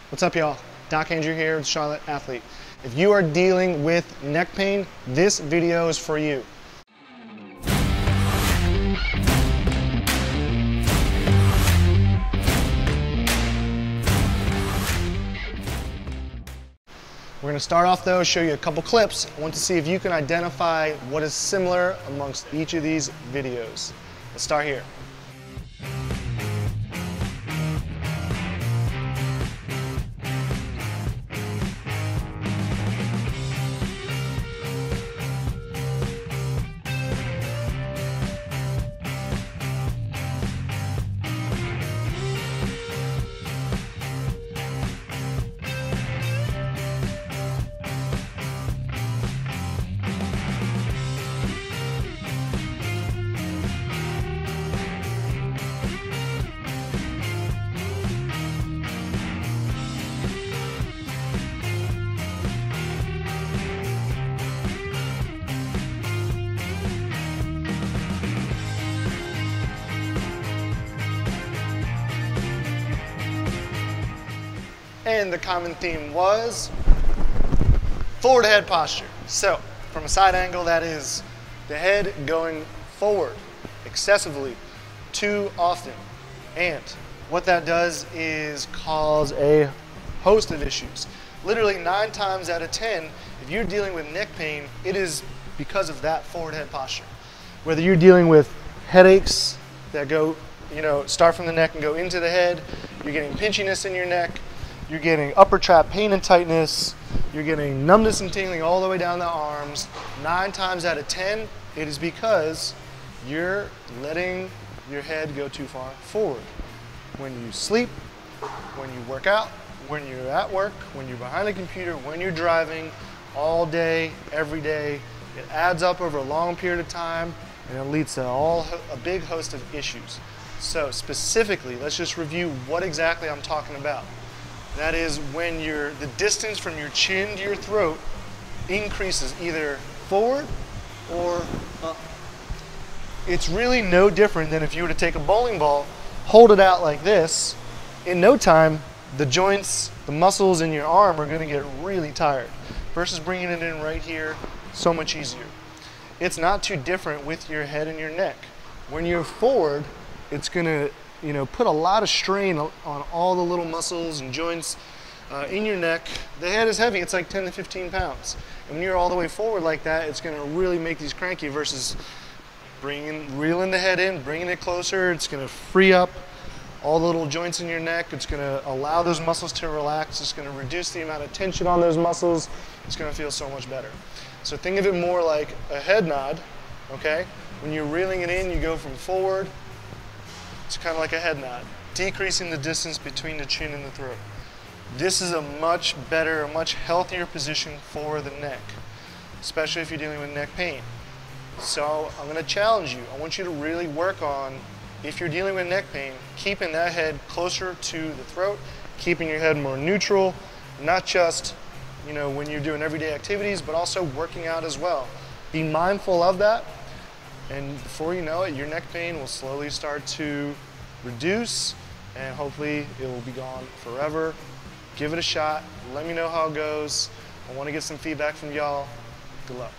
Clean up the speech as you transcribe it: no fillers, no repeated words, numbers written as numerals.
What's up, y'all? Doc Andrew here with Charlotte Athlete. If you are dealing with neck pain, this video is for you. We're going to start off though, show you a couple clips. I want to see if you can identify what is similar amongst each of these videos. Let's start here. And the common theme was forward head posture. So from a side angle, that is the head going forward excessively too often. And what that does is cause a host of issues. Literally 9 times out of 10, if you're dealing with neck pain, it is because of that forward head posture. Whether you're dealing with headaches that go, start from the neck and go into the head, you're getting pinchiness in your neck, you're getting upper trap pain and tightness, you're getting numbness and tingling all the way down the arms. 9 times out of 10, it is because you're letting your head go too far forward. When you sleep, when you work out, when you're at work, when you're behind a computer, when you're driving, all day, every day, it adds up over a long period of time and it leads to a big host of issues. So specifically, let's just review what exactly I'm talking about. That is when the distance from your chin to your throat increases either forward or up. It's really no different than if you were to take a bowling ball, hold it out like this. In no time, the joints, the muscles in your arm are going to get really tired versus bringing it in right here, so much easier. It's not too different with your head and your neck. When you're forward, it's going to put a lot of strain on all the little muscles and joints in your neck. The head is heavy, it's like 10 to 15 pounds. And when you're all the way forward like that, it's gonna really make these cranky versus reeling the head in, bringing it closer. It's gonna free up all the little joints in your neck. It's gonna allow those muscles to relax. It's gonna reduce the amount of tension on those muscles. It's gonna feel so much better. So think of it more like a head nod, okay? When you're reeling it in, you go from forward. It's kind of like a head nod, decreasing the distance between the chin and the throat. This is a much better, a much healthier position for the neck, especially if you're dealing with neck pain. So I'm going to challenge you. I want you to really work on, if you're dealing with neck pain, keeping that head closer to the throat, keeping your head more neutral, not just when you're doing everyday activities, but also working out as well. Be mindful of that. And before you know it, your neck pain will slowly start to reduce and hopefully it will be gone forever. Give it a shot. Let me know how it goes. I want to get some feedback from y'all. Good luck.